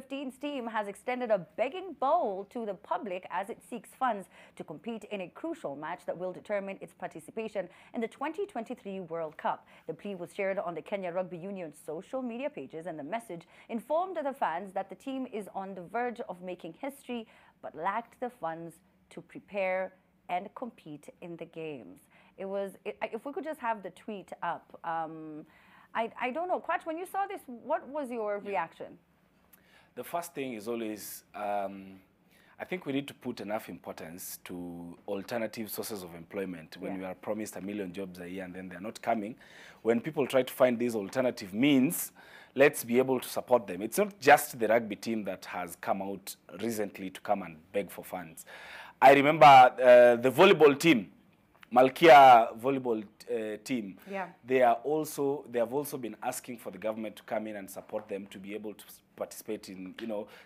15's team has extended a begging bowl to the public as it seeks funds to compete in a crucial match that will determine its participation in the 2023 World Cup. The plea was shared on the Kenya Rugby Union's social media pages, and the message informed the fans that the team is on the verge of making history but lacked the funds to prepare and compete in the games. If we could just have the tweet up. I don't know. Kwach, when you saw this, what was your reaction? The first thing is always, I think we need to put enough importance to alternative sources of employment when we are promised 1 million jobs a year and then they're not coming. When people try to find these alternative means, let's be able to support them. It's not just the rugby team that has come out recently to come and beg for funds. I remember the volleyball team, Malkia volleyball team. They have also been asking for the government to come in and support them to be able to participate in,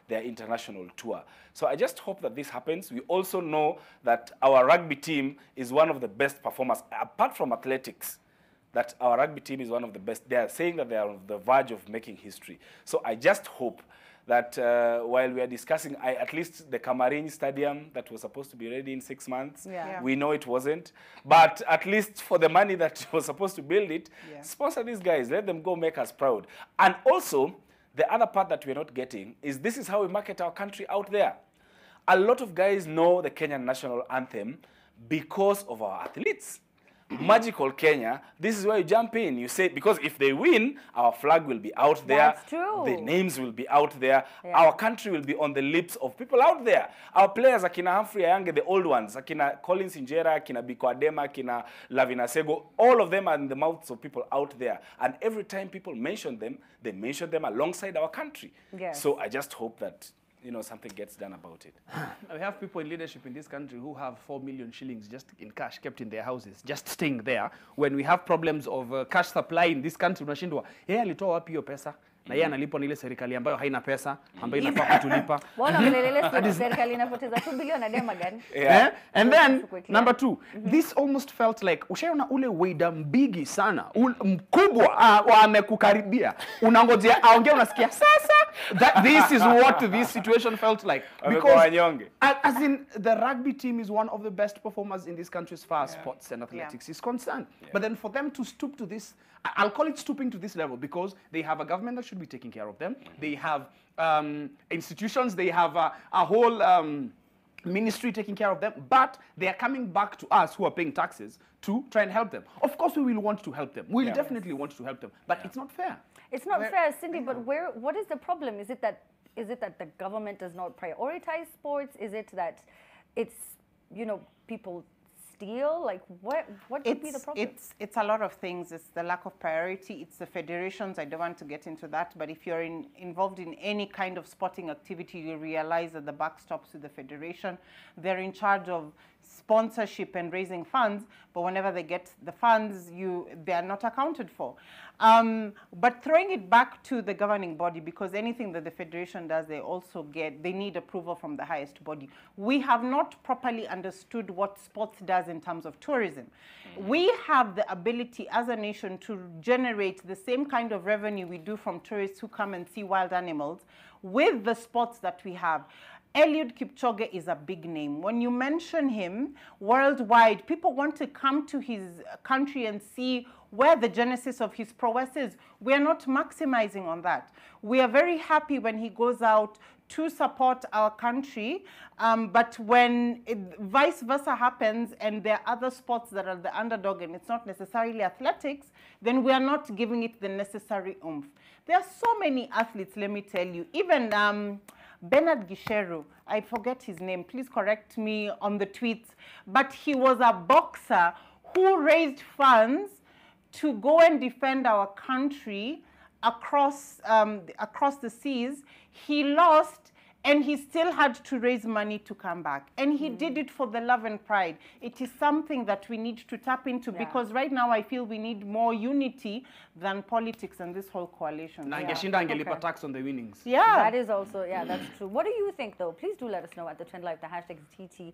their international tour. So I just hope that this happens. We also know that our rugby team is one of the best performers, apart from athletics, that our rugby team is one of the best. They are saying that they are on the verge of making history. So I just hope that while we are discussing, at least the Camarine Stadium that was supposed to be ready in 6 months, we know it wasn't. But at least for the money that was supposed to build it, sponsor these guys, let them go make us proud. And also, the other part that we're not getting is this is how we market our country out there. A lot of guys know the Kenyan national anthem because of our athletes. Magical Kenya, this is where you jump in. You say, because if they win, our flag will be out there. That's true. The names will be out there. Our country will be on the lips of people out there. Our players, Akina Humphrey Ayange, the old ones, Akina Collins Injera, Akina Biko Adema, Akina Lavina Sego, all of them are in the mouths of people out there. And every time people mention them, they mention them alongside our country. So I just hope that something gets done about it. We have people in leadership in this country who have 4 million shillings just in cash kept in their houses, just staying there. When we have problems of cash supply in this country, unashindwa, yeye alitoa wapi hiyo pesa? Na yeye analipwa na ile serikali ambayo haina pesa, ambayo inafaa kutulipa. Serikali inapoteza 2 billion na dema gani? And then number 2, this almost felt like ushaona ule waiter mbigi sana, mkubwa amekukaribia. Unangojea aongee, unasikia sasa. This is what this situation felt like. Because as in the rugby team is one of the best performers in this country as far as sports and athletics is concerned. But then for them to stoop to this, I'll call it stooping to this level, because they have a government that should be taking care of them. They have institutions, they have a whole ministry taking care of them, but they are coming back to us who are paying taxes to try and help them. Of course, we will want to help them. We'll definitely want to help them, but it's not fair. It's not fair, Cindy, but what is the problem? Is it that the government does not prioritize sports? Is it that it's, people steal? Like, what could be the problem? It's a lot of things. It's the lack of priority. It's the federations. I don't want to get into that, but if you're involved in any kind of sporting activity, you realize that the buck stops with the federation. They're in charge of sponsorship and raising funds, but whenever they get the funds, they are not accounted for. But throwing it back to the governing body, because anything that the federation does, they need approval from the highest body. We have not properly understood what sports does in terms of tourism. We have the ability as a nation to generate the same kind of revenue we do from tourists who come and see wild animals with the sports that we have. Eliud Kipchoge is a big name. When you mention him worldwide, people want to come to his country and see where the genesis of his prowess is. We are not maximizing on that. We are very happy when he goes out to support our country, but when vice versa happens and there are other sports that are the underdog and it's not necessarily athletics, then we are not giving it the necessary oomph. There are so many athletes, let me tell you. Even Bernard Gisheru, I forget his name, please correct me on the tweets, but he was a boxer who raised funds to go and defend our country across the seas. He lost, and he still had to raise money to come back. And he did it for the love and pride. It is something that we need to tap into, because right now I feel we need more unity than politics and this whole coalition. Angelipa tax on the winnings. That is also, that's true. What do you think, though? Please do let us know at the Trend Live. The hashtag is TT.